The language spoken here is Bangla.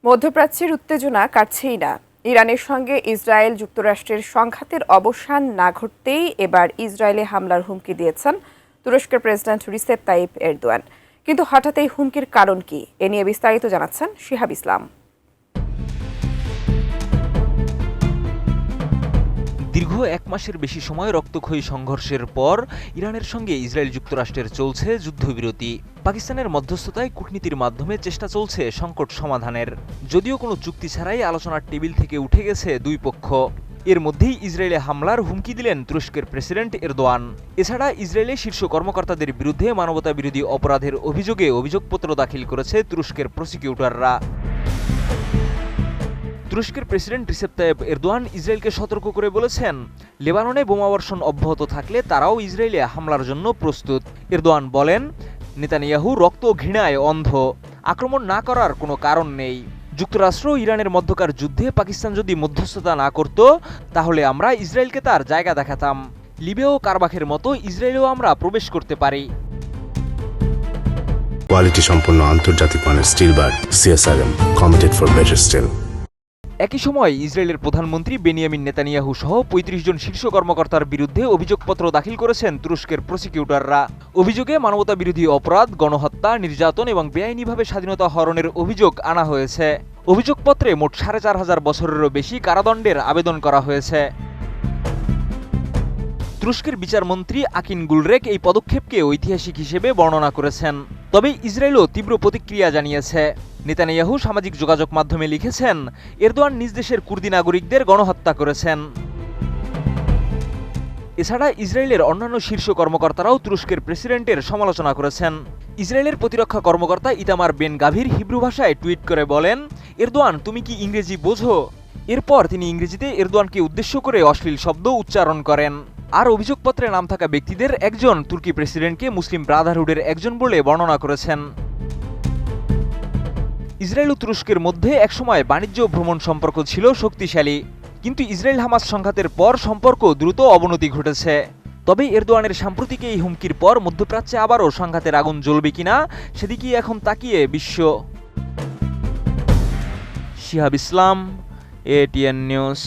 মধ্যপ্রাচ্যের উত্তেজনা কাটছেই না। ইরানের সঙ্গে ইসরায়েল যুক্তরাষ্ট্রের সংঘাতের অবসান না ঘটতেই এবার ইসরায়েলে হামলার হুমকি দিয়েছেন তুরস্কের প্রেসিডেন্ট রিসেপ তাইপ এরদোয়ান। কিন্তু হঠাৎ এই হুমকির কারণ কি, এ নিয়ে বিস্তারিত জানাচ্ছেন শিহাব ইসলাম। দীর্ঘ এক মাসের বেশি সময় রক্তক্ষয়ী সংঘর্ষের পর ইরানের সঙ্গে ইসরায়েল যুক্তরাষ্ট্রের চলছে যুদ্ধবিরতি। পাকিস্তানের মধ্যস্থতায় কূটনীতির মাধ্যমে চেষ্টা চলছে সংকট সমাধানের, যদিও কোনো চুক্তি ছাড়াই আলোচনার টেবিল থেকে উঠে গেছে দুই পক্ষ। এর মধ্যেই ইসরায়েলে হামলার হুমকি দিলেন তুরস্কের প্রেসিডেন্ট এরদোয়ান। এছাড়া ইসরায়েলে শীর্ষ কর্মকর্তাদের বিরুদ্ধে মানবতাবিরোধী অপরাধের অভিযোগে অভিযোগপত্র দাখিল করেছে তুরস্কের প্রসিকিউটররা। তুরস্কের প্রেসিডেন্ট রিসেপ তাইপ এরদোয়ান ইসরায়েলকে সতর্ক করে বলেছেন, লেবাননে বোমাবর্ষণ অব্যাহত থাকলে তারাও ইসরায়েলে হামলার জন্য প্রস্তুত। এরদোয়ান বলেন, নেতানিয়াহু রক্ত ঘৃণায় অন্ধ, আক্রমণ না করার কোনো কারণ নেই। যুক্তরাষ্ট্র ইরানের মধ্যকার যুদ্ধে পাকিস্তান যদি মধ্যস্থতা না করত, তাহলে আমরা ইসরায়েলকে তার জায়গা দেখাতাম। লিবিয়া ও কারবাখের মতো ইসরায়েলেও আমরা প্রবেশ করতে পারি। কোয়ালিটি সম্পন্ন আন্তর্জাতিক মানের still bar CSRM, committed for better still. একই সময় ইসরায়েলের প্রধানমন্ত্রী বেনিয়ামিন নেতানিয়াহু সহ ৩৫ জন শীর্ষ কর্মকর্তার বিরুদ্ধে অভিযোগপত্র দাখিল করেছেন তুরস্কের প্রসিকিউটররা। অভিযোগে মানবতাবিরোধী অপরাধ, গণহত্যা, নির্যাতন এবং বেআইনিভাবে স্বাধীনতা হরণের অভিযোগ আনা হয়েছে। অভিযোগপত্রে মোট ৪,৫০০ বছরেরও বেশি কারাদণ্ডের আবেদন করা হয়েছে। তুরস্কের বিচারমন্ত্রী আকিন গুলরেক এই পদক্ষেপকে ঐতিহাসিক হিসেবে বর্ণনা করেছেন। তবে ইসরায়েলও তীব্র প্রতিক্রিয়া জানিয়েছে। নেতানিয়াহু সামাজিক যোগাযোগ মাধ্যমে লিখেছেন, এরদোয়ান নিজ দেশের কুর্দি নাগরিকদের গণহত্যা করেছেন। এছাড়া ইসরায়েলের অন্যান্য শীর্ষ কর্মকর্তারাও তুরস্কের প্রেসিডেন্টের সমালোচনা করেছেন। ইসরায়েলের প্রতিরক্ষা কর্মকর্তা ইতামার বেন গাভির হিব্রু ভাষায় টুইট করে বলেন, এরদোয়ান তুমি কি ইংরেজি বোঝো? এরপর তিনি ইংরেজিতে এরদোয়ানকে উদ্দেশ্য করে অশ্লীল শব্দ উচ্চারণ করেন। আর অভিযোগপত্রে নাম থাকা ব্যক্তিদের একজন তুর্কি প্রেসিডেন্টকে মুসলিম ব্রাদারহুডের একজন বলে বর্ণনা করেছেন। ইসরায়েল ও তুরস্কের মধ্যে একসময় বাণিজ্য ভ্রমণ সম্পর্ক ছিল শক্তিশালী, কিন্তু ইসরায়েল হামাস সংঘাতের পর সম্পর্ক দ্রুত অবনতি ঘটেছে। তবে এরদোয়ানের সাম্প্রতিক এই হুমকির পর মধ্যপ্রাচ্যে আবারও সংঘাতের আগুন জ্বলবে কিনা, সেদিকেই এখন তাকিয়ে বিশ্ব। শিহাব ইসলাম, এটিএন নিউজ।